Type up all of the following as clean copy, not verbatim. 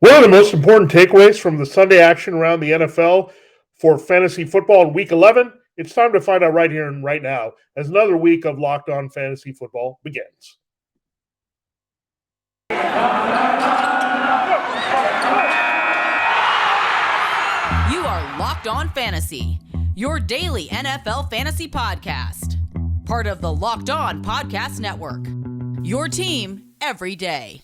One of the most important takeaways from the Sunday action around the NFL for fantasy football in week 11, it's time to find out right here and right now as another week of Locked On Fantasy Football begins. You are Locked On Fantasy, your daily NFL fantasy podcast. Part of the Locked On Podcast Network, your team every day.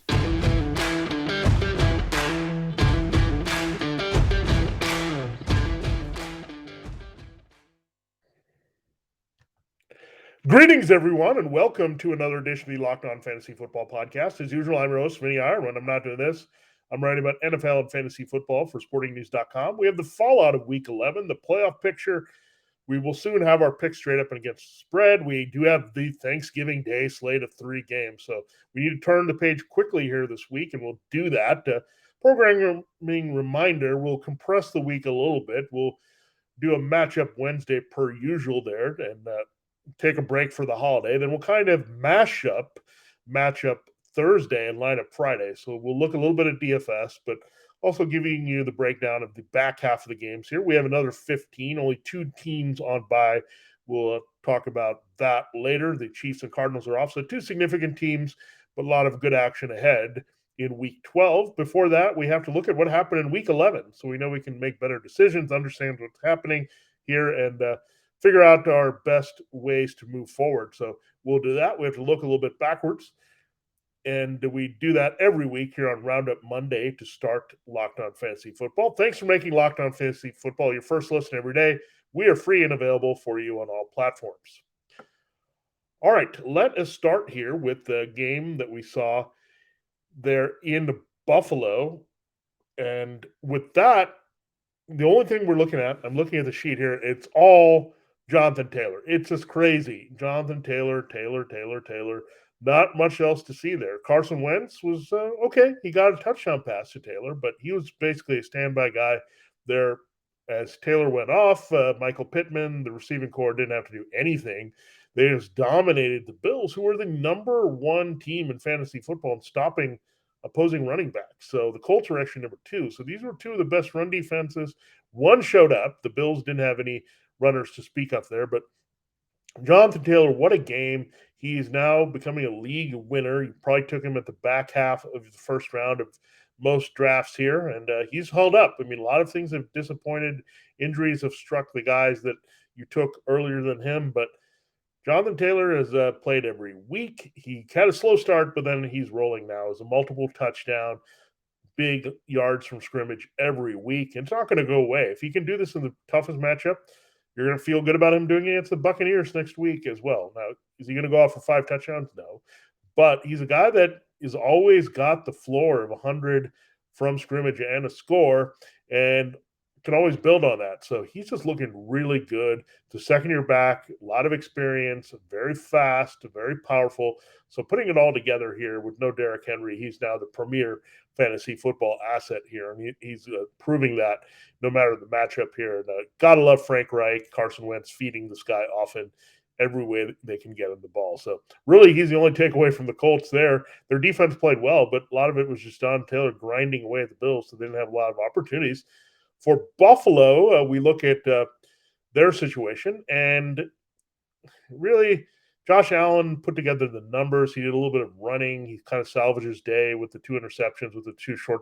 Greetings, everyone, and welcome to another edition of the Locked On Fantasy Football podcast. As usual, I'm your host, Vinnie Iyer. When I'm not doing this, I'm writing about NFL and fantasy football for sportingnews.com. We have the fallout of Week 11, the playoff picture. We will soon have our picks straight up and against the spread. We do have the Thanksgiving Day slate of 3 games, so we need to turn the page quickly here this week, and we'll do that. Programming reminder, we'll compress the week a little bit. We'll do a matchup Wednesday per usual there, and take a break for the holiday. Then we'll kind of matchup Thursday and line up Friday. So we'll look a little bit at DFS, but also giving you the breakdown of the back half of the games here. We have another 15, only 2 teams on bye. We'll talk about that later. The Chiefs and Cardinals are off, so 2 significant teams, but a lot of good action ahead in week 12. Before that, we have to look at what happened in week 11, so we know we can make better decisions, understand what's happening here, and figure out our best ways to move forward. So we'll do that. We have to look a little bit backwards. And we do that every week here on Roundup Monday to start Locked On Fantasy Football. Thanks for making Locked On Fantasy Football your first listen every day. We are free and available for you on all platforms. All right, let us start here with the game that we saw there in Buffalo. And with that, the only thing we're looking at, I'm looking at the sheet here, it's all Jonathan Taylor. It's just crazy. Jonathan Taylor. Not much else to see there. Carson Wentz was okay. He got a touchdown pass to Taylor, but he was basically a standby guy there as Taylor went off. Michael Pittman, the receiving corps, didn't have to do anything. They just dominated the Bills, who were the number 1 team in fantasy football in stopping opposing running backs. So the Colts are actually number 2. So these were 2 of the best run defenses. One showed up. The Bills didn't have any runners to speak of there, but Jonathan Taylor, what a game. He's now becoming a league winner. You probably took him at the back half of the first round of most drafts here, and he's held up. I mean, a lot of things have disappointed. Injuries have struck the guys that you took earlier than him, but Jonathan Taylor has played every week. He had a slow start, but then he's rolling now. It's a multiple touchdown, big yards from scrimmage every week. It's not going to go away. If he can do this in the toughest matchup, you're going to feel good about him doing it against the Buccaneers next week as well. Now, is he going to go off for 5 touchdowns? No. But he's a guy that has always got the floor of 100 from scrimmage and a score, and can always build on that. So he's just looking really good. The second-year back, a lot of experience, very fast, very powerful. So putting it all together here with no Derrick Henry, he's now the premier fantasy football asset here, and he's proving that no matter the matchup here. And gotta love Frank Reich, Carson Wentz feeding this guy often every way they can get him the ball. So really, he's the only takeaway from the Colts there. Their defense played well, but a lot of it was just Don Taylor grinding away at the Bills, so they didn't have a lot of opportunities. For Buffalo, we look at their situation, and really, Josh Allen put together the numbers. He did a little bit of running. He kind of salvaged his day with the 2 interceptions, with the 2 short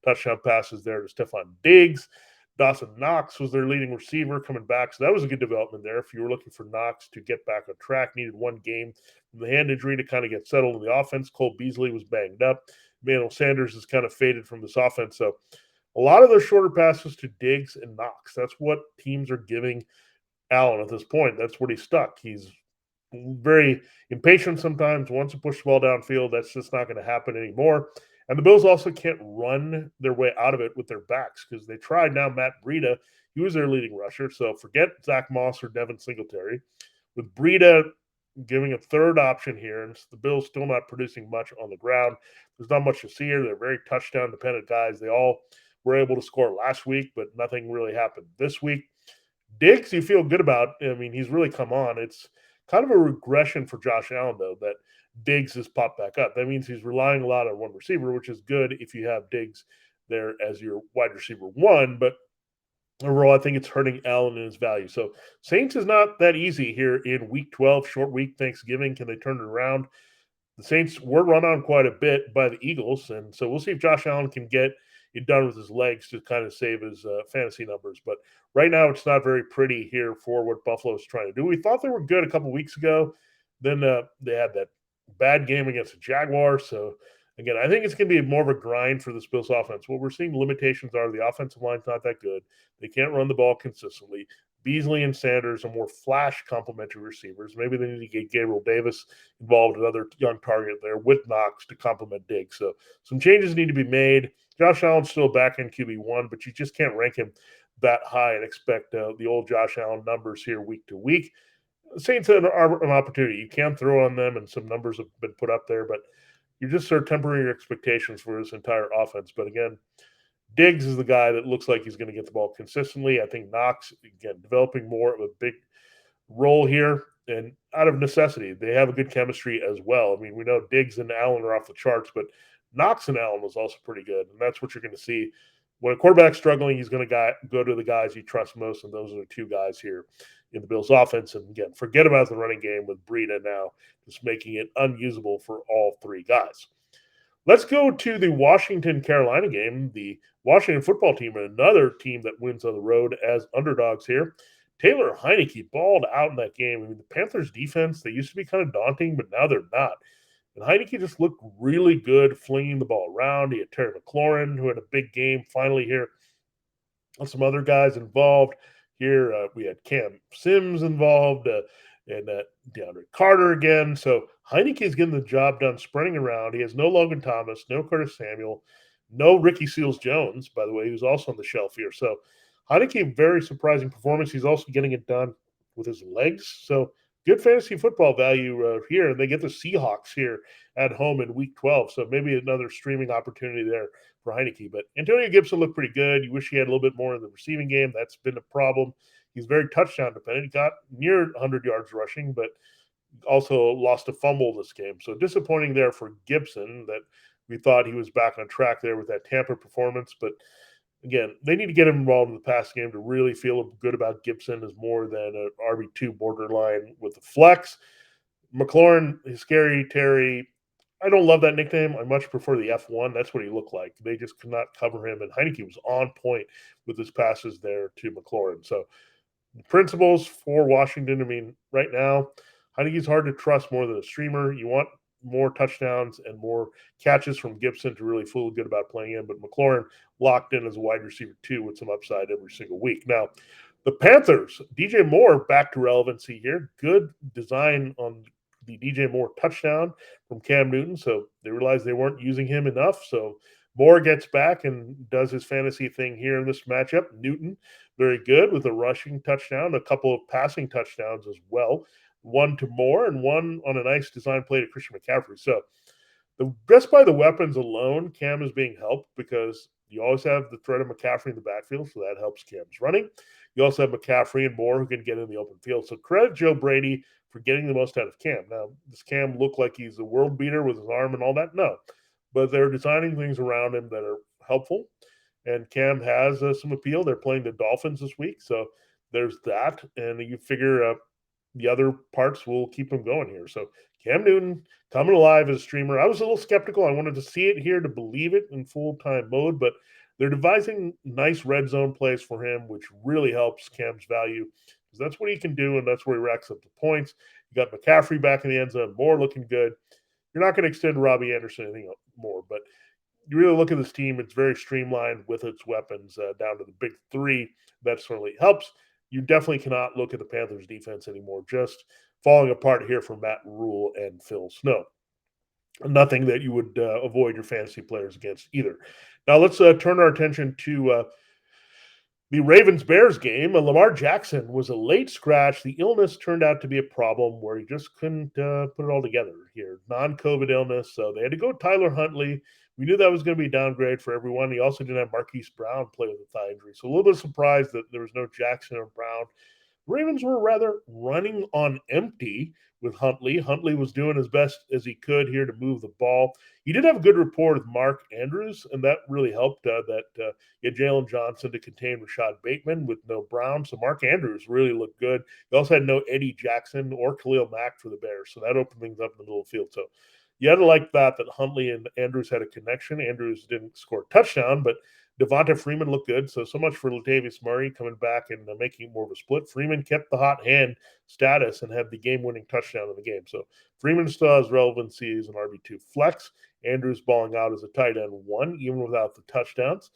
touchdown passes there to Stephon Diggs. Dawson Knox was their leading receiver coming back, so that was a good development there. If you were looking for Knox to get back on track, needed 1 game from the hand injury to kind of get settled in the offense. Cole Beasley was banged up. Emmanuel Sanders has kind of faded from this offense, so a lot of those shorter passes to Diggs and Knox. That's what teams are giving Allen at this point. That's what he's stuck. He's very impatient sometimes, wants to push the ball downfield. That's just not going to happen anymore. And the Bills also can't run their way out of it with their backs because they tried now Matt Breida. He was their leading rusher. So forget Zach Moss or Devin Singletary. With Breida giving a third option here, and the Bills still not producing much on the ground. There's not much to see here. They're very touchdown-dependent guys. They all were able to score last week, but nothing really happened this week. Diggs, you feel good about. I mean, he's really come on. It's kind of a regression for Josh Allen, though, that Diggs has popped back up. That means he's relying a lot on one receiver, which is good if you have Diggs there as your wide receiver one, but overall, I think it's hurting Allen in his value. So Saints is not that easy here in week 12, short week, Thanksgiving. Can they turn it around? The Saints were run on quite a bit by the Eagles, and so we'll see if Josh Allen can get it done with his legs to kind of save his fantasy numbers. But right now, it's not very pretty here for what Buffalo's trying to do. We thought they were good a couple weeks ago. Then they had that bad game against the Jaguars. So again, I think it's going to be more of a grind for this Bills offense. What we're seeing limitations are the offensive line's not that good. They can't run the ball consistently. Beasley and Sanders are more flash complementary receivers. Maybe they need to get Gabriel Davis involved, another young target there with Knox to complement Diggs. So some changes need to be made. Josh Allen's still back in QB1, but you just can't rank him that high and expect the old Josh Allen numbers here week to week. Saints are an opportunity. You can throw on them, and some numbers have been put up there, but you're just sort of tempering your expectations for his entire offense. But again, Diggs is the guy that looks like he's going to get the ball consistently. I think Knox, again, developing more of a big role here, and out of necessity, they have a good chemistry as well. I mean, we know Diggs and Allen are off the charts, but Knox and Allen was also pretty good, and that's what you're going to see. When a quarterback's struggling, he's going to go to the guys he trusts most, and those are the two guys here in the Bills' offense. And again, forget about the running game with Breida now, just making it unusable for all three guys. Let's go to the Washington-Carolina game. The Washington football team, another team that wins on the road as underdogs here. Taylor Heinicke balled out in that game. I mean, the Panthers' defense, they used to be kind of daunting, but now they're not. And Heinicke just looked really good flinging the ball around. He had Terry McLaurin, who had a big game finally here. Some other guys involved here. We had Cam Sims involved and DeAndre Carter again. So Heinicke is getting the job done, spreading around. He has no Logan Thomas, no Curtis Samuel, no Ricky Seals-Jones, by the way, who's also on the shelf here. So Heinicke, very surprising performance. He's also getting it done with his legs. So good fantasy football value here. And they get the Seahawks here at home in week 12. So maybe another streaming opportunity there for Heinicke. But Antonio Gibson looked pretty good. You wish he had a little bit more in the receiving game. That's been a problem. He's very touchdown dependent. He got near 100 yards rushing, but also lost a fumble this game. So disappointing there for Gibson, that we thought he was back on track there with that Tampa performance. But again, they need to get him involved in the pass game to really feel good about Gibson as more than an RB2 borderline with the flex. McLaurin is scary. Terry, I don't love that nickname. I much prefer the F1. That's what he looked like. They just could not cover him. And Heinicke was on point with his passes there to McLaurin. So principles for Washington, I mean, right now, Heinicke's hard to trust more than a streamer. You want more touchdowns and more catches from Gibson to really feel good about playing him. But McLaurin locked in as a wide receiver too with some upside every single week. Now, the Panthers, DJ Moore back to relevancy here. Good design on the DJ Moore touchdown from Cam Newton. So they realized they weren't using him enough. So Moore gets back and does his fantasy thing here in this matchup. Newton, very good with a rushing touchdown, a couple of passing touchdowns as well. One to Moore and one on a nice design play to Christian McCaffrey. So just by the weapons alone, Cam is being helped because you always have the threat of McCaffrey in the backfield, so that helps Cam's running. You also have McCaffrey and Moore who can get in the open field. So credit Joe Brady for getting the most out of Cam. Now, does Cam look like he's a world beater with his arm and all that? No. But they're designing things around him that are helpful. And Cam has some appeal. They're playing the Dolphins this week, so there's that. And you figure the other parts will keep him going here. So Cam Newton coming alive as a streamer. I was a little skeptical. I wanted to see it here to believe it in full-time mode, but they're devising nice red zone plays for him, which really helps Cam's value because that's what he can do, and that's where he racks up the points. You got McCaffrey back in the end zone, Moore looking good. You're not going to extend Robbie Anderson anything more, but you really look at this team, it's very streamlined with its weapons down to the big three. That certainly helps. You definitely cannot look at the Panthers defense anymore, just falling apart here for Matt Rule and Phil Snow. Nothing that you would avoid your fantasy players against either. Now let's turn our attention to the Ravens-Bears game. Lamar Jackson was a late scratch. The illness turned out to be a problem where he just couldn't put it all together here. Non-COVID illness, so they had to go Tyler Huntley. We knew that was going to be a downgrade for everyone. He also didn't have Marquise Brown play with a thigh injury. So a little bit surprised that there was no Jackson or Brown. Ravens were rather running on empty with Huntley. Huntley was doing as best as he could here to move the ball. He did have a good rapport with Mark Andrews, and that really helped he had Jalen Johnson to contain Rashad Bateman with no Brown. So Mark Andrews really looked good. He also had no Eddie Jackson or Khalil Mack for the Bears. So that opened things up in the middle of the field. So you had to like that Huntley and Andrews had a connection. Andrews didn't score a touchdown, but Devonta Freeman looked good. So much for Latavius Murray coming back and making more of a split. Freeman kept the hot hand status and had the game-winning touchdown in the game. So Freeman still has relevancy as an RB2 flex. Andrews balling out as a tight end 1, even without the touchdowns.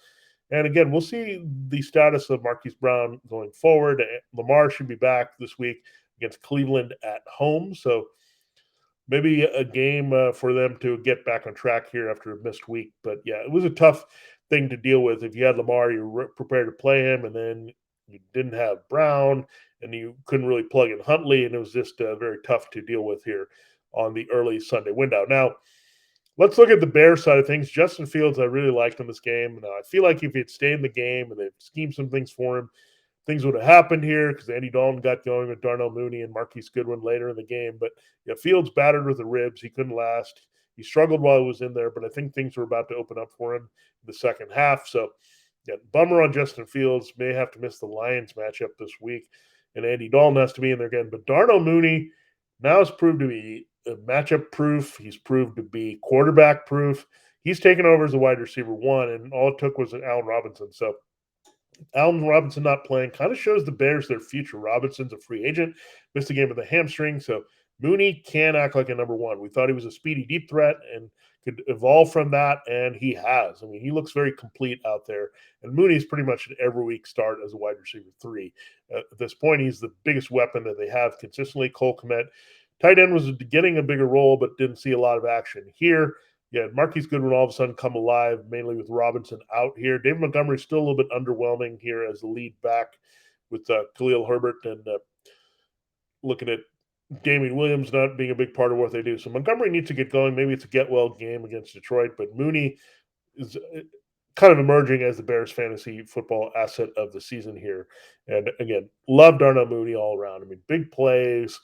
And again, we'll see the status of Marquise Brown going forward. Lamar should be back this week against Cleveland at home. So maybe a game for them to get back on track here after a missed week. But yeah, it was a tough thing to deal with. If you had Lamar, you were prepared to play him, and then you didn't have Brown, and you couldn't really plug in Huntley, and it was just very tough to deal with here on the early Sunday window. Now, let's look at the Bears side of things. Justin Fields, I really liked in this game. Now, I feel like if he had stayed in the game and they've schemed some things for him, things would have happened here because Andy Dalton got going with Darnell Mooney and Marquise Goodwin later in the game. But yeah, Fields battered with the ribs. He couldn't last. He struggled while he was in there, but I think things were about to open up for him in the second half. So, yeah, bummer on Justin Fields. May have to miss the Lions matchup this week. And Andy Dalton has to be in there again. But Darnell Mooney now has proved to be matchup proof. He's proved to be quarterback proof. He's taken over as a wide receiver 1, and all it took was an Allen Robinson. So, Allen Robinson not playing kind of shows the Bears their future. Robinson's a free agent, missed a game with a hamstring, so Mooney can act like a number 1. We thought he was a speedy deep threat and could evolve from that, and he has. I mean, he looks very complete out there, and Mooney's pretty much an every week start as a wide receiver 3. At this point, he's the biggest weapon that they have consistently. Cole Kmet, tight end, was getting a bigger role, but didn't see a lot of action here. Yeah, Marquise Goodwin all of a sudden come alive, mainly with Robinson out here. David Montgomery still a little bit underwhelming here as the lead back with Khalil Herbert and looking at Damian Williams not being a big part of what they do. So Montgomery needs to get going. Maybe it's a get-well game against Detroit, but Mooney is kind of emerging as the Bears fantasy football asset of the season here. And again, love Darnell Mooney all around. I mean, big plays,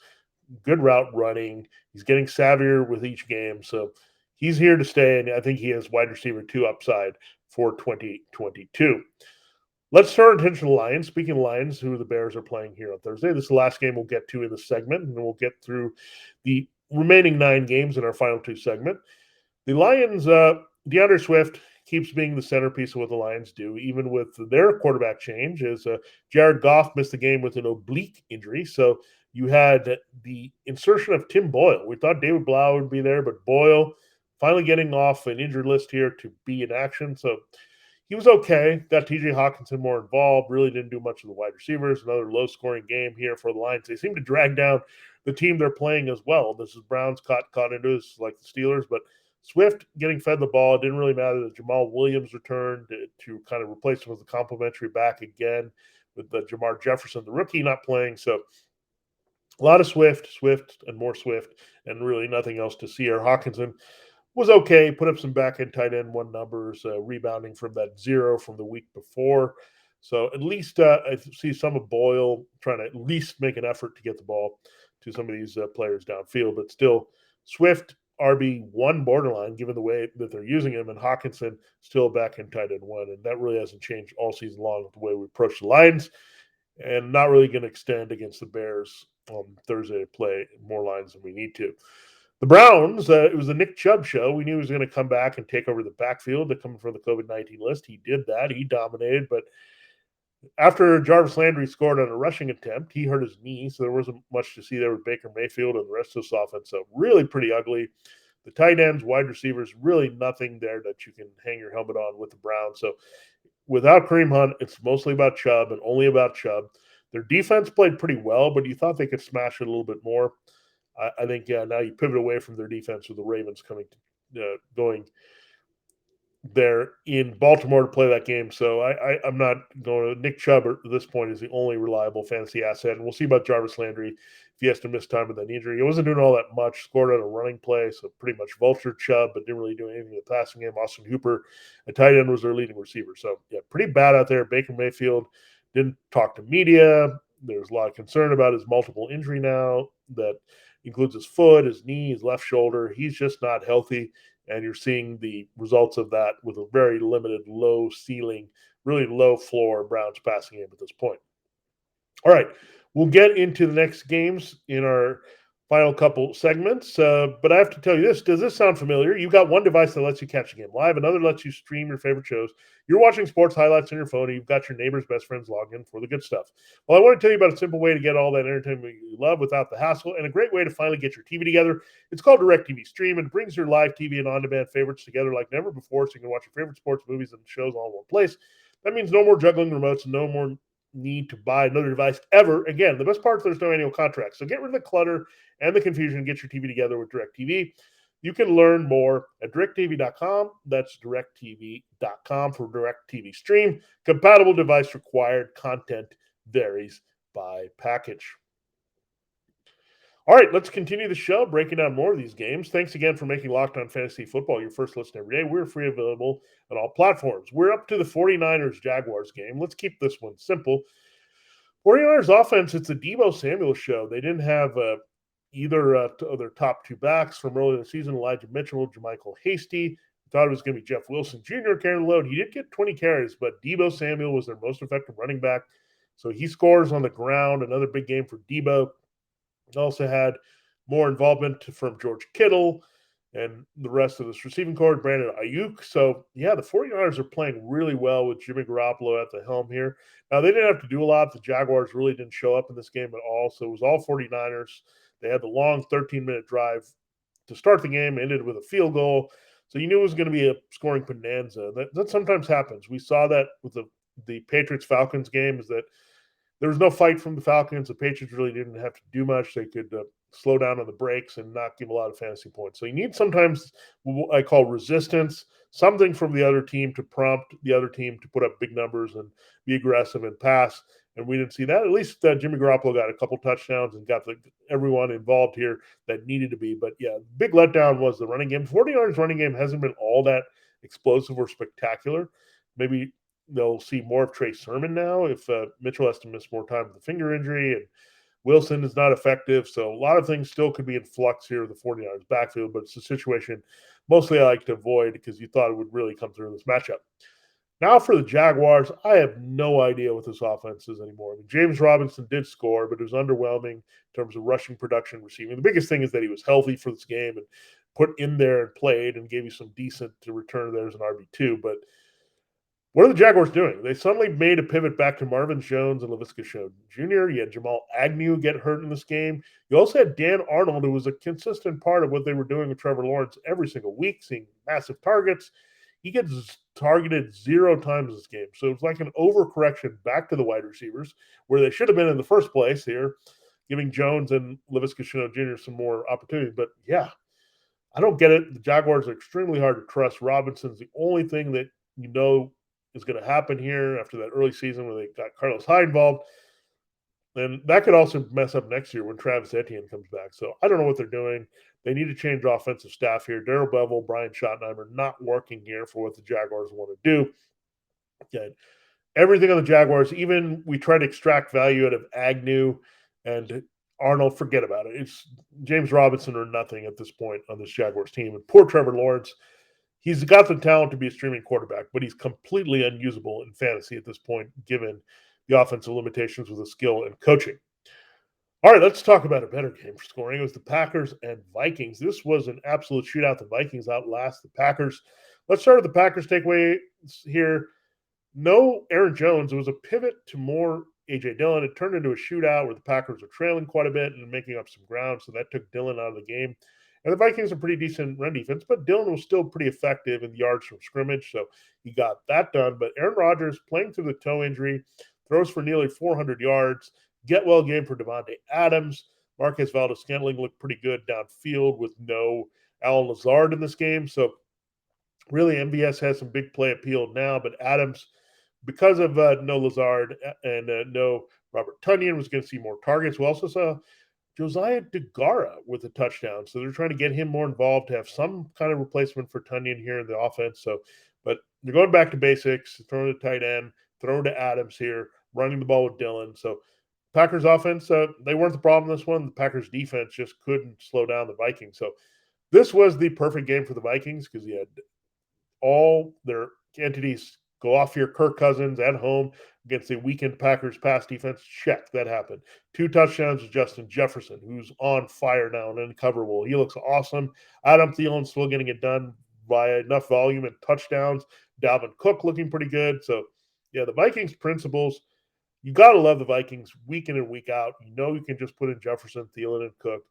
good route running. He's getting savvier with each game. So he's here to stay, and I think he has wide receiver 2 upside for 2022. Let's turn our attention to the Lions. Speaking of Lions, who the Bears are playing here on Thursday. This is the last game we'll get to in this segment, and then we'll get through the remaining 9 games in our final 2 segment. The Lions, DeAndre Swift keeps being the centerpiece of what the Lions do, even with their quarterback change, as Jared Goff missed the game with an oblique injury. So you had the insertion of Tim Boyle. We thought David Blau would be there, but Boyle finally getting off an injured list here to be in action. So he was okay. Got TJ Hawkinson more involved. Really didn't do much of the wide receivers. Another low-scoring game here for the Lions. They seem to drag down the team they're playing as well. This is Browns caught into this like the Steelers, but Swift getting fed the ball. It didn't really matter that Jamal Williams returned to kind of replace him with a complimentary back again with Jamar Jefferson, the rookie, not playing. So a lot of Swift, and more Swift, and really nothing else to see here. Hawkinson was okay, put up some back-end tight end 1 numbers, rebounding from that 0 from the week before. So at least I see some of Boyle trying to at least make an effort to get the ball to some of these players downfield, but still Swift RB1 borderline, given the way that they're using him, and Hawkinson still back-end tight end 1, and that really hasn't changed all season long with the way we approach the Lions, and not really going to extend against the Bears on Thursday to play more lines than we need to. The Browns, it was the Nick Chubb show. We knew he was going to come back and take over the backfield to come from the COVID-19 list. He did that. He dominated. But after Jarvis Landry scored on a rushing attempt, he hurt his knee, so there wasn't much to see there with Baker Mayfield and the rest of this offense. So really pretty ugly. The tight ends, wide receivers, really nothing there that you can hang your helmet on with the Browns. So without Kareem Hunt, it's mostly about Chubb and only about Chubb. Their defense played pretty well, but you thought they could smash it a little bit more. I think now you pivot away from their defense with the Ravens going there in Baltimore to play that game. So I'm not going to – Nick Chubb at this point is the only reliable fantasy asset. And we'll see about Jarvis Landry if he has to miss time with that injury. He wasn't doing all that much, scored on a running play, so pretty much vulture Chubb, but didn't really do anything in the passing game. Austin Hooper, a tight end, was their leading receiver. So, yeah, pretty bad out there. Baker Mayfield didn't talk to media. There's a lot of concern about his multiple injury now that includes his foot, his knee, his left shoulder. He's just not healthy, and you're seeing the results of that with a very limited, low ceiling, really low floor Browns passing game at this point. All right, we'll get into the next games in our final couple segments. But I have to tell you this. Does this sound familiar? You've got one device that lets you catch a game live, another lets you stream your favorite shows. You're watching sports highlights on your phone, and you've got your neighbor's best friends logged in for the good stuff. Well, I want to tell you about a simple way to get all that entertainment you love without the hassle, and a great way to finally get your TV together. It's called DirecTV Stream, and it brings your live TV and on-demand favorites together like never before, so you can watch your favorite sports, movies, and shows all in one place. That means no more juggling remotes, no more need to buy another device ever again. The best part is there's no annual contract. So get rid of the clutter and the confusion and get your TV together with DirecTV. You can learn more at directtv.com. That's directtv.com for DirecTV Stream. Compatible device required. Content varies by package. All right, let's continue the show, breaking down more of these games. Thanks again for making Locked On Fantasy Football your first listen every day. We're free available on all platforms. We're up to the 49ers Jaguars game. Let's keep this one simple. 49ers offense, it's a Deebo Samuel show. They didn't have either of their top two backs from earlier in the season, Elijah Mitchell, Jermichael Hasty. Thought it was going to be Jeff Wilson Jr. carrying the load. He did get 20 carries, but Deebo Samuel was their most effective running back. So he scores on the ground. Another big game for Deebo. Also had more involvement from George Kittle and the rest of this receiving corps, Brandon Ayuk. So, yeah, the 49ers are playing really well with Jimmy Garoppolo at the helm here. Now, they didn't have to do a lot. The Jaguars really didn't show up in this game at all. So it was all 49ers. They had the long 13-minute drive to start the game, ended with a field goal. So you knew it was going to be a scoring bonanza. That sometimes happens. We saw that with the Patriots-Falcons game, is that there was no fight from the Falcons. The Patriots really didn't have to do much. They could slow down on the brakes and not give a lot of fantasy points. So you need sometimes what I call resistance, something from the other team to prompt the other team to put up big numbers and be aggressive and pass. And we didn't see that. At least Jimmy Garoppolo got a couple touchdowns and got everyone involved here that needed to be. But, yeah, big letdown was the running game. 49ers running game hasn't been all that explosive or spectacular. Maybe they'll see more of Trey Sermon now if Mitchell has to miss more time with the finger injury and Wilson is not effective. So a lot of things still could be in flux here in the 49ers backfield, but it's a situation mostly I like to avoid because you thought it would really come through in this matchup. Now for the Jaguars, I have no idea what this offense is anymore. I mean, James Robinson did score, but it was underwhelming in terms of rushing production, receiving. The biggest thing is that he was healthy for this game and put in there and played and gave you some decent return there as an RB2, but what are the Jaguars doing? They suddenly made a pivot back to Marvin Jones and Laviska Shenault Jr. You had Jamal Agnew get hurt in this game. You also had Dan Arnold, who was a consistent part of what they were doing with Trevor Lawrence every single week, seeing massive targets. He gets targeted 0 times this game. So it's like an overcorrection back to the wide receivers, where they should have been in the first place here, giving Jones and Laviska Shenault Jr. some more opportunity. But, yeah, I don't get it. The Jaguars are extremely hard to trust. Robinson's the only thing that you know is going to happen here after that early season where they got Carlos Hyde involved. And that could also mess up next year when Travis Etienne comes back. So I don't know what they're doing. They need to change offensive staff here. Darrell Bevell, Brian Schottenheimer not working here for what the Jaguars want to do. Again, everything on the Jaguars, even we try to extract value out of Agnew and Arnold, forget about it. It's James Robinson or nothing at this point on this Jaguars team. And poor Trevor Lawrence, he's got the talent to be a streaming quarterback, but he's completely unusable in fantasy at this point, given the offensive limitations with his skill and coaching. All right, let's talk about a better game for scoring. It was the Packers and Vikings. This was an absolute shootout. The Vikings outlast the Packers. Let's start with the Packers takeaway here. No Aaron Jones. It was a pivot to more A.J. Dillon. It turned into a shootout where the Packers were trailing quite a bit and making up some ground, so that took Dillon out of the game. And the Vikings are pretty decent run defense, but Dillon was still pretty effective in the yards from scrimmage, so he got that done. But Aaron Rodgers, playing through the toe injury, throws for nearly 400 yards. Get well game for Devontae Adams. Marquez Valdes-Scantling looked pretty good downfield with no Allen Lazard in this game. So really MVS has some big play appeal now, but Adams, because of no Lazard and no Robert Tonyan, was going to see more targets. We also saw Josiah DeGara with a touchdown. So they're trying to get him more involved to have some kind of replacement for Tonyan here in the offense. So, but they're going back to basics, throwing to tight end, throwing to Adams here, running the ball with Dillon. So Packers offense, they weren't the problem in this one. The Packers defense just couldn't slow down the Vikings. So this was the perfect game for the Vikings because you had all their entities go off here. Kirk Cousins at home against the weakened Packers pass defense. Check. That happened. 2 touchdowns to Justin Jefferson, who's on fire now and uncoverable. He looks awesome. Adam Thielen still getting it done by enough volume and touchdowns. Dalvin Cook looking pretty good. So, yeah, the Vikings principles, you got to love the Vikings week in and week out. You know you can just put in Jefferson, Thielen, and Cook.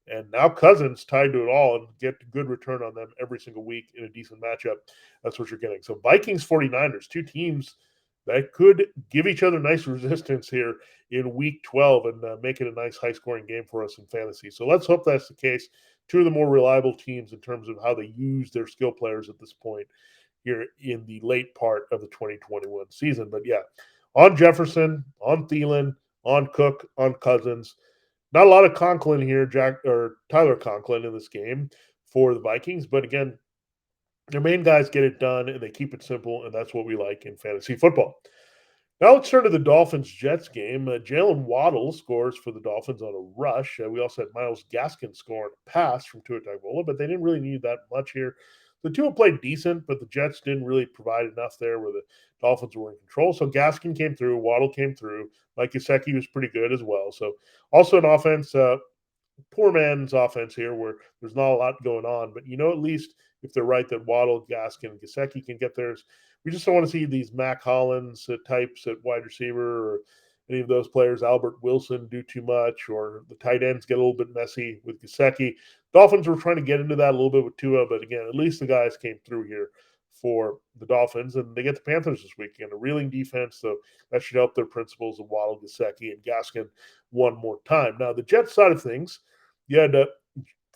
And now Cousins tied to it all and get a good return on them every single week in a decent matchup. That's what you're getting. So Vikings 49ers, two teams that could give each other nice resistance here in week 12 and make it a nice high-scoring game for us in fantasy. So let's hope that's the case. Two of the more reliable teams in terms of how they use their skill players at this point here in the late part of the 2021 season. But yeah, on Jefferson, on Thielen, on Cook, on Cousins. Not a lot of Conklin here, Tyler Conklin in this game for the Vikings. But again, their main guys get it done and they keep it simple, and that's what we like in fantasy football. Now let's turn to the Dolphins Jets game. Jalen Waddle scores for the Dolphins on a rush. We also had Myles Gaskin score on a pass from Tua Tagovailoa, but they didn't really need that much here. The Tua played decent, but the Jets didn't really provide enough there where the Dolphins were in control. So Gaskin came through, Waddle came through. Mike Gesicki was pretty good as well. So also an offense, poor man's offense here where there's not a lot going on, but at least if they're right that Waddle, Gaskin, and Gesicki can get theirs. We just don't want to see these Mac Hollins types at wide receiver or any of those players, Albert Wilson, do too much, or the tight ends get a little bit messy with Gesicki. Dolphins were trying to get into that a little bit with Tua, but again, at least the guys came through here for the Dolphins, and they get the Panthers this week. Again, a reeling defense, so that should help their principles of Waddle, Gesicki, and Gaskin one more time. Now, the Jets side of things, you had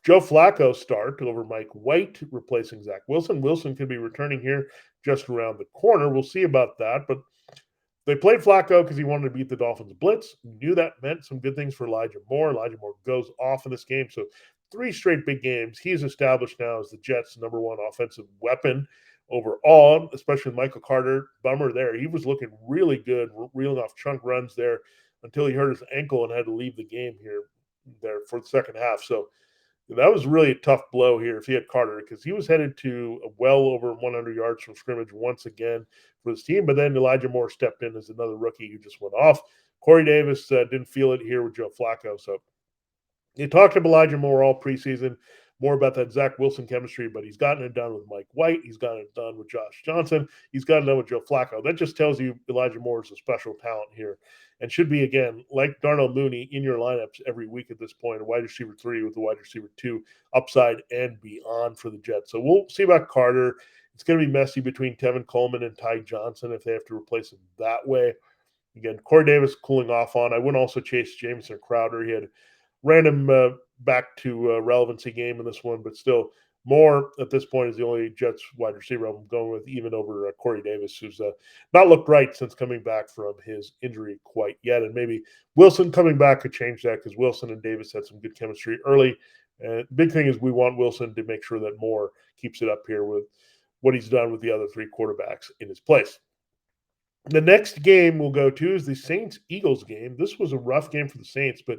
Joe Flacco start over Mike White, replacing Zach Wilson. Wilson could be returning here just around the corner. We'll see about that, but they played Flacco because he wanted to beat the Dolphins blitz. We knew that meant some good things for Elijah Moore. Elijah Moore goes off in this game. So 3 straight big games. He's established now as the Jets' number 1 offensive weapon overall, especially with Michael Carter. Bummer there. He was looking really good, reeling off chunk runs there until he hurt his ankle and had to leave the game there for the second half. So that was really a tough blow here if he had Carter because he was headed to well over 100 yards from scrimmage once again for this team. But then Elijah Moore stepped in as another rookie who just went off. Corey Davis didn't feel it here with Joe Flacco. So you talked to Elijah Moore all preseason, more about that Zach Wilson chemistry, but he's gotten it done with Mike White. He's gotten it done with Josh Johnson. He's gotten it done with Joe Flacco. That just tells you Elijah Moore is a special talent here and should be, again, like Darnell Mooney in your lineups every week at this point, a wide receiver 3 with the wide receiver 2 upside and beyond for the Jets. So we'll see about Carter. It's going to be messy between Tevin Coleman and Ty Johnson if they have to replace him that way. Again, Corey Davis cooling off on. I wouldn't also chase Jamison Crowder. He had random back to relevancy game in this one, but still Moore at this point is the only Jets wide receiver I'm going with, even over Corey Davis, who's not looked right since coming back from his injury quite yet. And maybe Wilson coming back could change that because Wilson and Davis had some good chemistry early. And the big thing is we want Wilson to make sure that Moore keeps it up here with what he's done with the other 3 quarterbacks in his place. The next game we'll go to is the Saints-Eagles game. This was a rough game for the Saints, but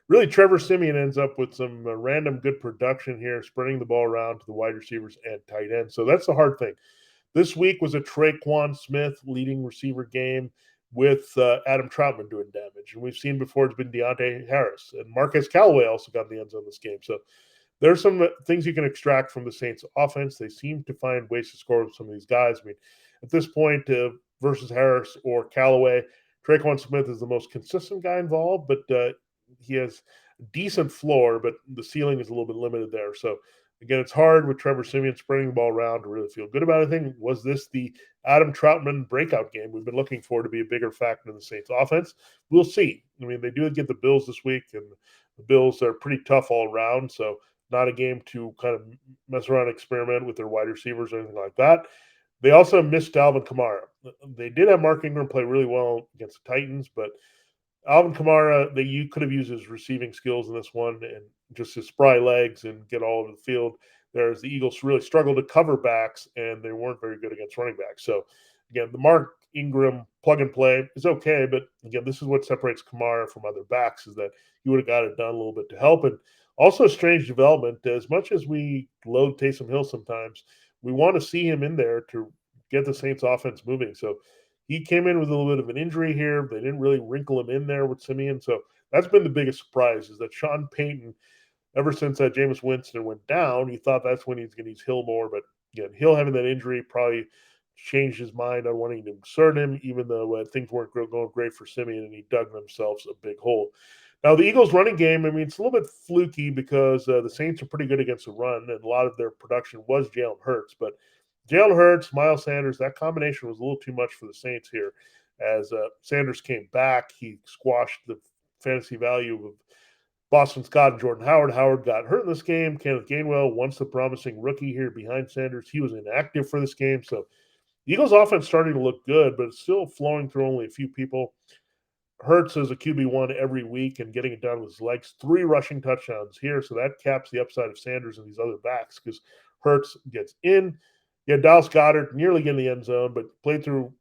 really, Trevor Siemian ends up with some random good production here, spreading the ball around to the wide receivers and tight ends. So that's the hard thing. This week was a Traquan Smith leading receiver game with Adam Troutman doing damage. And we've seen before it's been Deontay Harris. And Marquez Callaway also got the end zone this game. So there's some things you can extract from the Saints offense. They seem to find ways to score with some of these guys. I mean, at this point, versus Harris or Callaway, Traquan Smith is the most consistent guy involved, but he has a decent floor, but the ceiling is a little bit limited there. So, again, it's hard with Trevor Siemian spreading the ball around to really feel good about anything. Was this the Adam Troutman breakout game we've been looking for to be a bigger factor in the Saints offense? We'll see. I mean, they do get the Bills this week, and the Bills are pretty tough all around, so not a game to kind of mess around and experiment with their wide receivers or anything like that. They also missed Alvin Kamara. They did have Mark Ingram play really well against the Titans, but Alvin Kamara, you could have used his receiving skills in this one and just his spry legs and get all over the field. There's the Eagles really struggled to cover backs, and they weren't very good against running backs. So, again, the Mark Ingram plug and play is okay, but again, this is what separates Kamara from other backs is that he would have got it done a little bit to help. And also strange development. As much as we load Taysom Hill sometimes, we want to see him in there to get the Saints offense moving. So he came in with a little bit of an injury here. They didn't really wrinkle him in there with Simeon. So that's been the biggest surprise is that Sean Payton, ever since that Jameis Winston went down, he thought that's when he's going to use Hill more. But again, Hill having that injury probably changed his mind on wanting to insert him, even though things weren't going great for Simeon, and he dug themselves a big hole. Now, the Eagles' running game, I mean, it's a little bit fluky because the Saints are pretty good against the run, and a lot of their production was Jalen Hurts. But Jalen Hurts, Miles Sanders, that combination was a little too much for the Saints here. As Sanders came back, he squashed the fantasy value of Boston Scott and Jordan Howard. Howard got hurt in this game. Kenneth Gainwell, once the promising rookie here behind Sanders, he was inactive for this game. So the Eagles' offense starting to look good, but it's still flowing through only a few people. Hurts is a QB1 every week and getting it done with his legs. 3 rushing touchdowns here, so that caps the upside of Sanders and these other backs because Hurts gets in. Yeah, Dallas Goedert nearly getting the end zone, but played through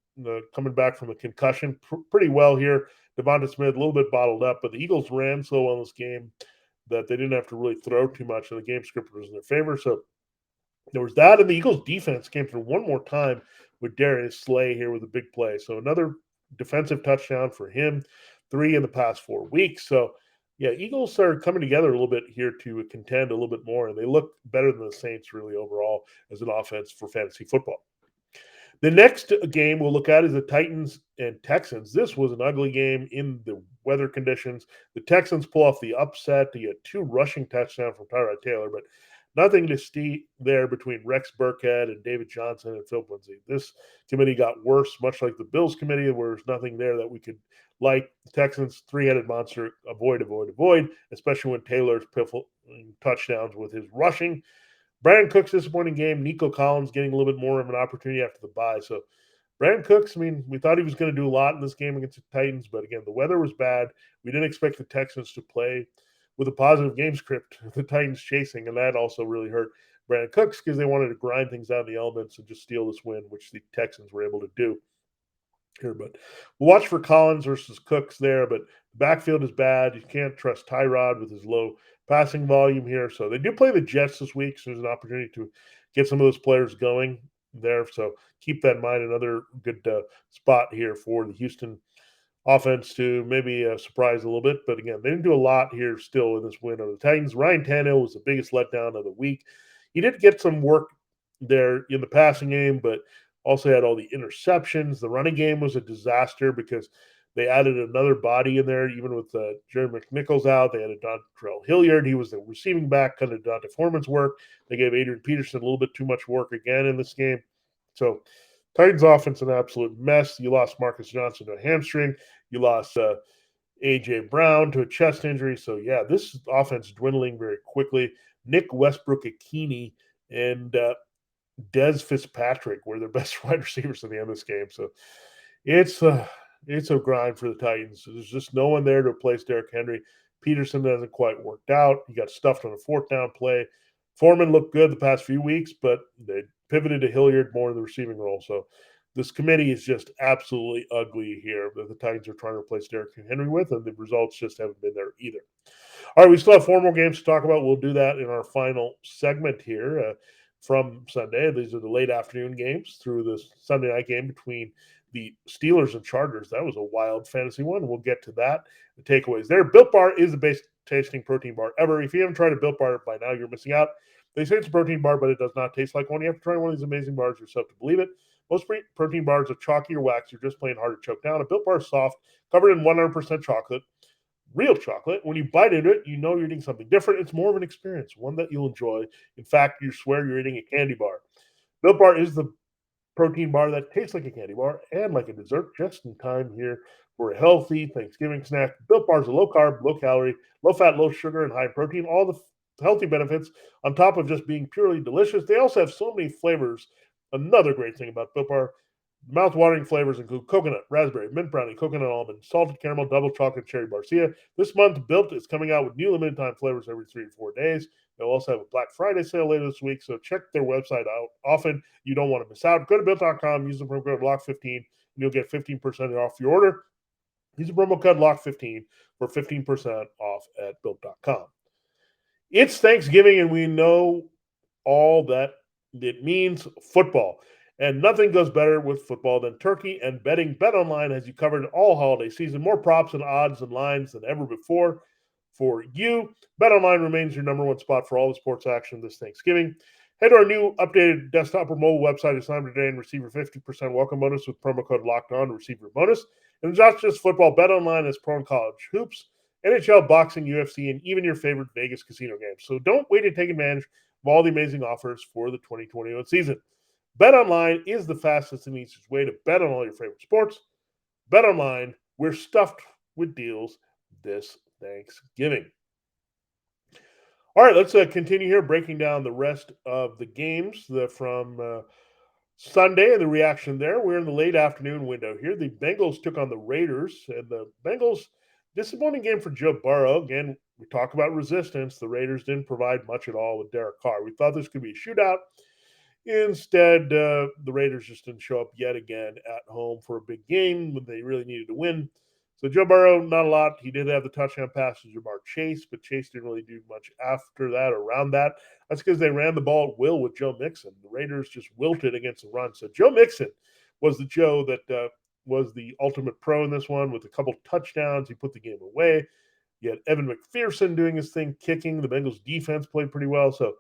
coming back from a concussion pretty well here. Devonta Smith a little bit bottled up, but the Eagles ran so well in this game that they didn't have to really throw too much, and the game script was in their favor. So there was that, and the Eagles defense came through one more time with Darius Slay here with a big play. So another defensive touchdown for him, 3 in the past 4 weeks. So yeah, Eagles are coming together a little bit here to contend a little bit more, and they look better than the Saints really overall as an offense for fantasy football. The next game we'll look at is the Titans and Texans. This was an ugly game in the weather conditions. The Texans pull off the upset to get 2 rushing touchdowns from Tyrod Taylor, but nothing to see there between Rex Burkhead and David Johnson and Phil Lindsay. This committee got worse, much like the Bills committee, where there's nothing there that we could like. The Texans, 3-headed monster, avoid, especially when Taylor's pivotal touchdowns with his rushing. Brandon Cooks' disappointing game. Nico Collins getting a little bit more of an opportunity after the bye. So Brandon Cooks, I mean, we thought he was going to do a lot in this game against the Titans, but again, the weather was bad. We didn't expect the Texans to play with a positive game script, the Titans chasing, and that also really hurt Brandon Cooks because they wanted to grind things out in the elements and just steal this win, which the Texans were able to do here. But we'll watch for Collins versus Cooks there, but the backfield is bad. You can't trust Tyrod with his low passing volume here. So they do play the Jets this week, so there's an opportunity to get some of those players going there. So keep that in mind. Another good spot here for the Houston offense to maybe surprise a little bit. But again, they didn't do a lot here still in this win over the Titans. Ryan Tannehill was the biggest letdown of the week. He did get some work there in the passing game, but also had all the interceptions. The running game was a disaster because they added another body in there, even with Jerry McNichols out. They added Dontrell Hilliard. He was the receiving back, kind of Dante Foreman's work. They gave Adrian Peterson a little bit too much work again in this game. So Titans offense an absolute mess. You lost Marcus Johnson to a hamstring. You lost A.J. Brown to a chest injury. So, yeah, this offense dwindling very quickly. Nick Westbrook-Akini and Dez Fitzpatrick were their best wide receivers in the end of this game. So it's a grind for the Titans. There's just no one there to replace Derrick Henry. Peterson hasn't quite worked out. He got stuffed on a 4th down play. Foreman looked good the past few weeks, but they pivoted to Hilliard more in the receiving role. So this committee is just absolutely ugly here that the Titans are trying to replace Derrick Henry with, and the results just haven't been there either. All right, we still have 4 more games to talk about. We'll do that in our final segment here from Sunday. These are the late afternoon games through the Sunday night game between the Steelers and Chargers. That was a wild fantasy one. We'll get to that. The takeaways there. Built Bar is the best tasting protein bar ever. If you haven't tried a Built Bar by now, you're missing out. They say it's a protein bar, but it does not taste like one. You have to try one of these amazing bars yourself to believe it. Most protein bars are chalky or wax. You're just plain hard to choke down. A Built Bar is soft, covered in 100% chocolate, real chocolate. When you bite into it, you know you're eating something different. It's more of an experience, one that you'll enjoy. In fact, you swear you're eating a candy bar. Built Bar is the protein bar that tastes like a candy bar and like a dessert, just in time here for a healthy Thanksgiving snack. Built Bars are low carb, low calorie, low fat, low sugar, and high protein. All the healthy benefits on top of just being purely delicious. They also have so many flavors. Another great thing about Built Bar, mouth-watering flavors include coconut, raspberry, mint brownie, coconut almond, salted caramel, double chocolate, cherry barcia. This month, Built is coming out with new limited time flavors every 3 to 4 days. They'll also have a Black Friday sale later this week, so check their website out often. You don't want to miss out. Go to Built.com, use the promo code LOCK15, and you'll get 15% off your order. Use the promo code LOCK15 for 15% off at Built.com. It's Thanksgiving, and we know all that it means football. And nothing goes better with football than turkey and betting. BetOnline has you covered all holiday season. More props and odds and lines than ever before for you. BetOnline remains your number one spot for all the sports action this Thanksgiving. Head to our new updated desktop or mobile website to sign up today and receive your 50% welcome bonus with promo code LOCKEDON to receive your bonus. And it's not just football. BetOnline is pro and college hoops, NHL, boxing, UFC, and even your favorite Vegas casino games. So don't wait to take advantage of all the amazing offers for the 2021 season. BetOnline is the fastest and easiest way to bet on all your favorite sports. BetOnline, we're stuffed with deals this Thanksgiving. All right, let's continue here, breaking down the rest of the games from Sunday and the reaction there. We're in the late afternoon window here. The Bengals took on the Raiders, and the Bengals, disappointing game for Joe Burrow. Again, we talk about resistance. The Raiders didn't provide much at all with Derek Carr. We thought this could be a shootout. Instead, the Raiders just didn't show up yet again at home for a big game when they really needed to win. So Joe Burrow, not a lot. He did have the touchdown pass to Jamar Chase, but Chase didn't really do much after that or around that. That's because they ran the ball at will with Joe Mixon. The Raiders just wilted against the run. So Joe Mixon was the Joe that was the ultimate pro in this one with a couple touchdowns. He put the game away. You had Evan McPherson doing his thing, kicking. The Bengals defense played pretty well. So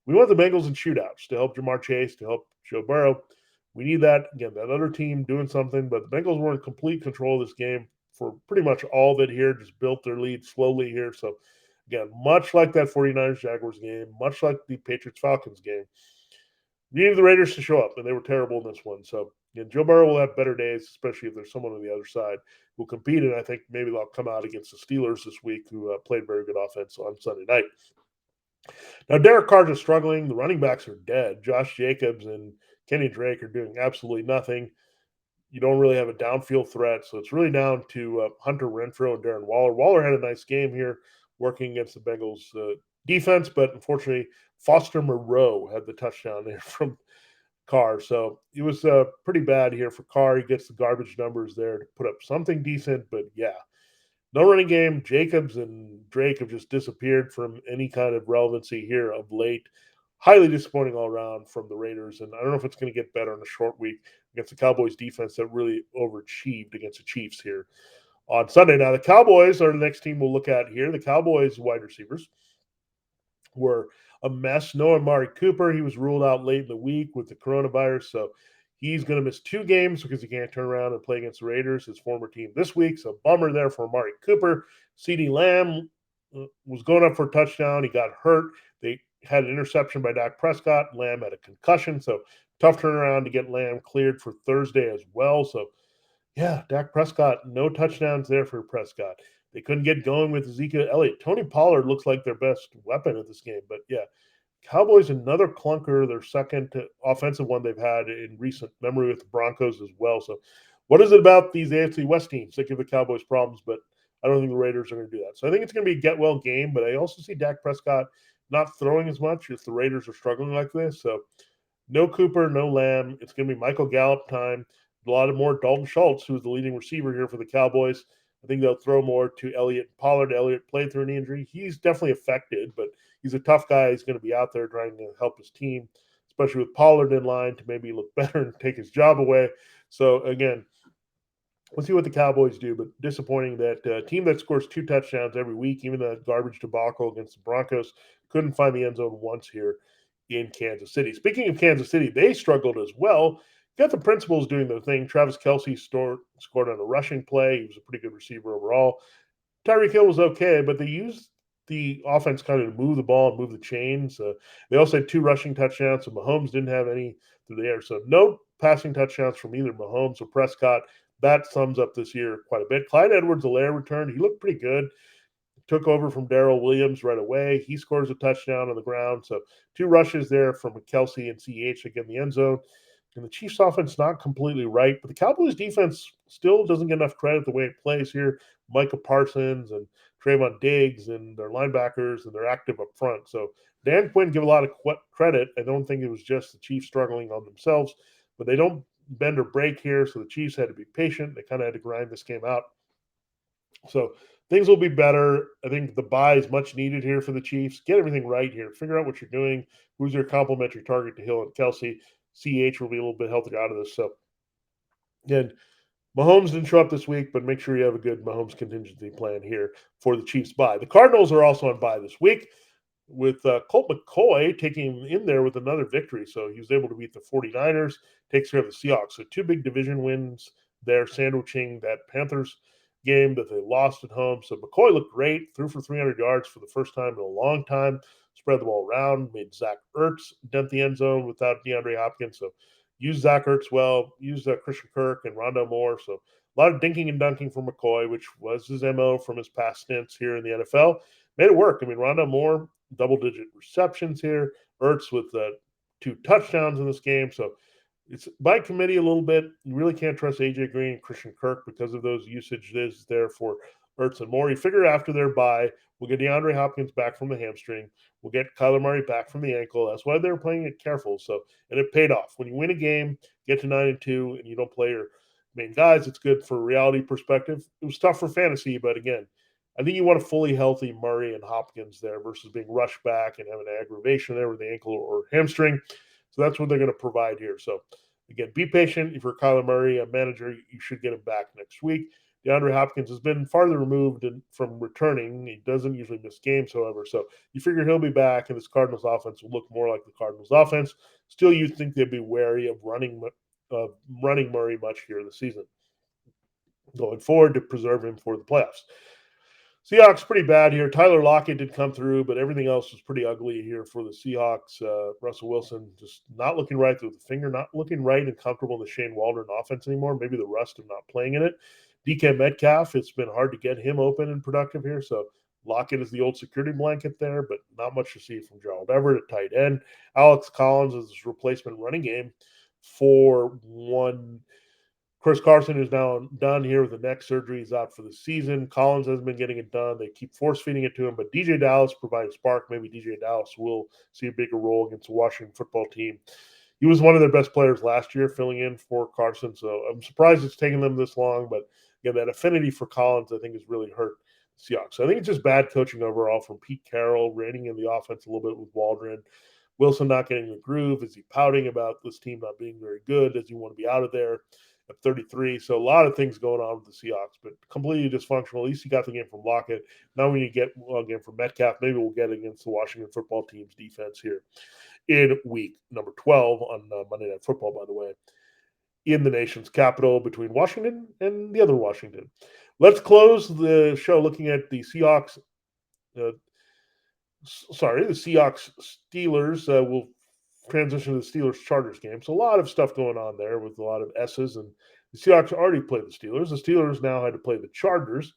we want the Bengals in shootouts to help Jamar Chase, to help Joe Burrow. We need that. Again, that other team doing something, but the Bengals were in complete control of this game for pretty much all of it here, just built their lead slowly here. So, again, much like that 49ers-Jaguars game, much like the Patriots-Falcons game, we needed the Raiders to show up, and they were terrible in this one. So, again, Joe Burrow will have better days, especially if there's someone on the other side who compete, and I think maybe they'll come out against the Steelers this week, who played very good offense on Sunday night. Now, Derek Carr is struggling. The running backs are dead. Josh Jacobs and Kenny Drake are doing absolutely nothing. You don't really have a downfield threat, so it's really down to Hunter Renfrow and Darren Waller. Waller had a nice game here working against the Bengals defense, but unfortunately, Foster Moreau had the touchdown there from Carr. So it was pretty bad here for Carr. He gets the garbage numbers there to put up something decent, but yeah. No running game. Jacobs and Drake have just disappeared from any kind of relevancy here of late. Highly disappointing all around from the Raiders, and I don't know if it's going to get better in a short week against the Cowboys defense that really overachieved against the Chiefs here on Sunday. Now, the Cowboys are the next team we'll look at here. The Cowboys wide receivers were a mess. No Amari Cooper. He was ruled out late in the week with the coronavirus, so he's going to miss 2 games because he can't turn around and play against the Raiders, his former team, this week. So bummer there for Amari Cooper. CeeDee Lamb was going up for a touchdown. He got hurt. They had an interception by Dak Prescott. Lamb had a concussion. So tough turnaround to get Lamb cleared for Thursday as well. So, yeah, Dak Prescott, no touchdowns there for Prescott. They couldn't get going with Ezekiel Elliott. Tony Pollard looks like their best weapon at this game. But, yeah, Cowboys, another clunker, their second offensive one they've had in recent memory with the Broncos as well. So what is it about these AFC West teams that give the Cowboys problems? But I don't think the Raiders are going to do that. So I think it's going to be a get-well game, but I also see Dak Prescott not throwing as much if the Raiders are struggling like this. So no Cooper, no Lamb. It's going to be Michael Gallup time. A lot of more Dalton Schultz, who's the leading receiver here for the Cowboys. I think they'll throw more to Elliott and Pollard. Elliott played through an injury. He's definitely affected, but he's a tough guy. He's going to be out there trying to help his team, especially with Pollard in line to maybe look better and take his job away. So, again, we'll see what the Cowboys do, but disappointing that team that scores 2 touchdowns every week, even the garbage debacle against the Broncos, couldn't find the end zone once here in Kansas City. Speaking of Kansas City, they struggled as well. Got the principals doing their thing. Travis Kelce scored on a rushing play. He was a pretty good receiver overall. Tyreek Hill was okay, but they used the offense kind of to move the ball and move the chains. They also had 2 rushing touchdowns, so Mahomes didn't have any through the air. So no passing touchdowns from either Mahomes or Prescott. That sums up this year quite a bit. Clyde Edwards-Helaire returned. He looked pretty good. Took over from Darrell Williams right away. He scores a touchdown on the ground. So 2 rushes there from Kelce and CH to get in the end zone. And the Chiefs offense not completely right, but the Cowboys defense still doesn't get enough credit the way it plays here. Micah Parsons and Trayvon Diggs and their linebackers, and they're active up front. So Dan Quinn give a lot of credit. I don't think it was just the Chiefs struggling on themselves, but they don't bend or break here. So the Chiefs had to be patient. They kind of had to grind this game out. So things will be better. I think the bye is much needed here for the Chiefs. Get everything right here. Figure out what you're doing. Who's your complementary target to Hill and Kelsey? CH will be a little bit healthier out of this. So again, Mahomes didn't show up this week, but make sure you have a good Mahomes contingency plan here for the Chiefs bye. The Cardinals are also on bye this week with Colt McCoy taking him in there with another victory. So he was able to beat the 49ers, takes care of the Seahawks. So two big division wins there, sandwiching that Panthers game that they lost at home. So McCoy looked great, threw for 300 yards for the first time in a long time, spread the ball around, made Zach Ertz dent the end zone without DeAndre Hopkins. So used Zach Ertz well, used Christian Kirk and Rondo Moore. So a lot of dinking and dunking for McCoy, which was his MO from his past stints here in the NFL. Made it work. I mean, Rondo Moore, double-digit receptions here. Ertz with 2 touchdowns in this game. So it's by committee a little bit. You really can't trust AJ Green and Christian Kirk because of those usages there for Ertz and Moore. You figure after their bye, we'll get DeAndre Hopkins back from the hamstring. We'll get Kyler Murray back from the ankle. That's why they were playing it careful. So, and it paid off. When you win a game, get to 9-2, and you don't play your main guys, it's good for a reality perspective. It was tough for fantasy, but again, I think you want a fully healthy Murray and Hopkins there versus being rushed back and having an aggravation there with the ankle or hamstring. So that's what they're going to provide here. So again, be patient. If you're Kyler Murray, a manager, you should get him back next week. DeAndre Hopkins has been farther removed from returning. He doesn't usually miss games, however. So you figure he'll be back, and this Cardinals offense will look more like the Cardinals offense. Still, you think they'd be wary of running Murray much here this season. Going forward to preserve him for the playoffs. Seahawks pretty bad here. Tyler Lockett did come through, but everything else was pretty ugly here for the Seahawks. Russell Wilson just not looking right through the finger, not looking right and comfortable in the Shane Waldron offense anymore. Maybe the rust of not playing in it. DK Metcalf, it's been hard to get him open and productive here. So Lockett is the old security blanket there, but not much to see from Gerald Everett at tight end. Alex Collins is his replacement running game for one. Chris Carson is now done here with the neck surgery. He's out for the season. Collins hasn't been getting it done. They keep force feeding it to him, but DJ Dallas provides spark. Maybe DJ Dallas will see a bigger role against the Washington football team. He was one of their best players last year, filling in for Carson. So I'm surprised it's taken them this long, but again, that affinity for Collins, I think, has really hurt the Seahawks. So I think it's just bad coaching overall from Pete Carroll, reining in the offense a little bit with Waldron. Wilson not getting the groove. Is he pouting about this team not being very good? Does he want to be out of there at 33? So a lot of things going on with the Seahawks, but completely dysfunctional. At least he got the game from Lockett. Now when you get a game from Metcalf, maybe we'll get against the Washington football team's defense here in week number 12 on Monday Night Football, by the way, in the nation's capital between Washington and the other Washington. Let's close the show looking at the Seahawks. The Seahawks Steelers. We'll transition to the Steelers Chargers game. So a lot of stuff going on there with a lot of S's, and the Seahawks already played the Steelers. The Steelers now had to play the Chargers.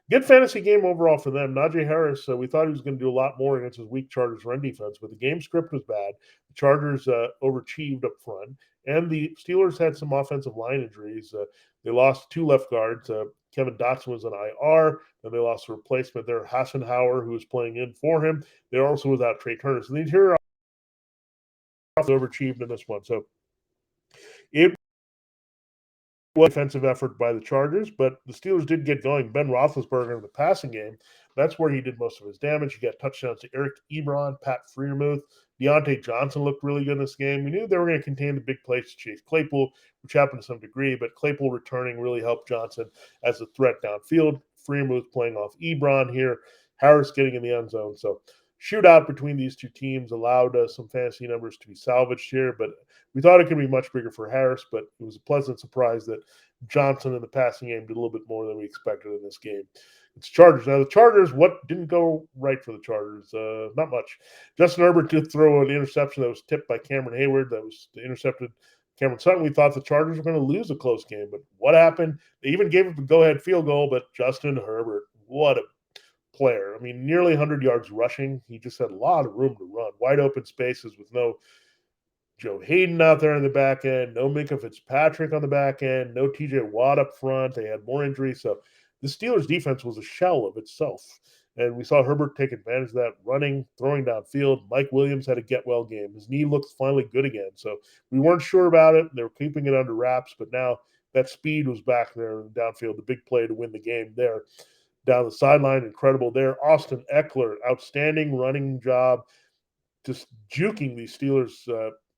Good fantasy game overall for them. Najee Harris, we thought he was going to do a lot more against his weak Chargers run defense, but the game script was bad. The Chargers overachieved up front, and the Steelers had some offensive line injuries. They lost 2 left guards. Kevin Dotson was on IR, and they lost a replacement there, Hassenhauer, who was playing in for him. They're also without Trey Turner. So the interior overachieved in this one. So it was defensive effort by the Chargers, but the Steelers did get going. Ben Roethlisberger in the passing game, that's where he did most of his damage. He got touchdowns to Eric Ebron, Pat Freiermuth. Deontay Johnson looked really good in this game. We knew they were going to contain the big plays to Chase Claypool, which happened to some degree, but Claypool returning really helped Johnson as a threat downfield. Freiermuth playing off Ebron here. Harris getting in the end zone. So shootout between these two teams allowed some fantasy numbers to be salvaged here, but we thought it could be much bigger for Harris, but it was a pleasant surprise that Johnson in the passing game did a little bit more than we expected in this game. It's Chargers. Now, the Chargers, what didn't go right for the Chargers? Not much. Justin Herbert did throw an interception that was tipped by Cameron Hayward. That was intercepted Cameron Sutton. We thought the Chargers were going to lose a close game, but what happened? They even gave up a go-ahead field goal, but Justin Herbert, what a player. I mean, nearly 100 yards rushing. He just had a lot of room to run. Wide open spaces with no Joe Hayden out there in the back end, no Minka Fitzpatrick on the back end, no TJ Watt up front. They had more injuries. So the Steelers' defense was a shell of itself. And we saw Herbert take advantage of that, running, throwing downfield. Mike Williams had a get-well game. His knee looks finally good again. So we weren't sure about it. They were keeping it under wraps, but now that speed was back there in downfield, the big play to win the game there. Down the sideline, incredible there. Austin Eckler, outstanding running job, just juking these Steelers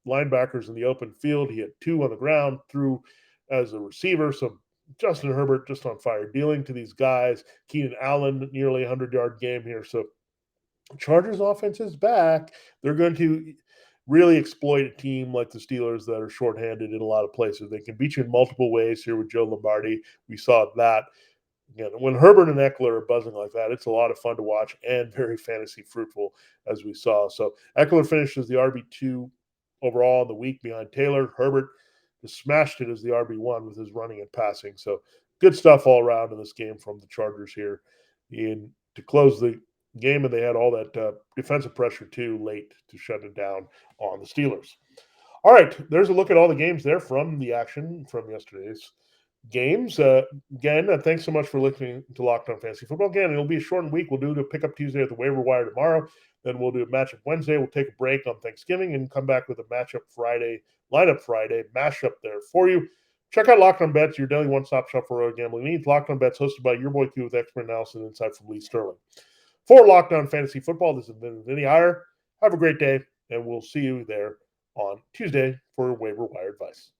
linebackers in the open field. He had 2 on the ground, threw as a receiver. So Justin Herbert just on fire, dealing to these guys. Keenan Allen, nearly 100-yard game here. So Chargers offense is back. They're going to really exploit a team like the Steelers that are shorthanded in a lot of places. They can beat you in multiple ways here with Joe Lombardi. We saw that. Again, when Herbert and Eckler are buzzing like that, it's a lot of fun to watch and very fantasy fruitful, as we saw. So Eckler finishes the RB2 overall in the week behind Taylor. Herbert just smashed it as the RB1 with his running and passing. So good stuff all around in this game from the Chargers here to close the game, and they had all that defensive pressure too late to shut it down on the Steelers. All right, there's a look at all the games there from the action from yesterday's games. Again, thanks so much for listening to Locked On Fantasy Football. Again, it'll be a shortened week. We'll do the Pickup Tuesday at the waiver wire tomorrow. Then we'll do a Matchup Wednesday. We'll take a break on Thanksgiving and come back with a Matchup Friday, Lineup Friday, mashup there for you. Check out Locked On Bets, your daily one-stop shop for road gambling needs. Locked On Bets, hosted by your boy Q with expert analysis and insight from Lee Sterling. For Locked On Fantasy Football, this has been Vinnie Iyer. Have a great day, and we'll see you there on Tuesday for waiver wire advice.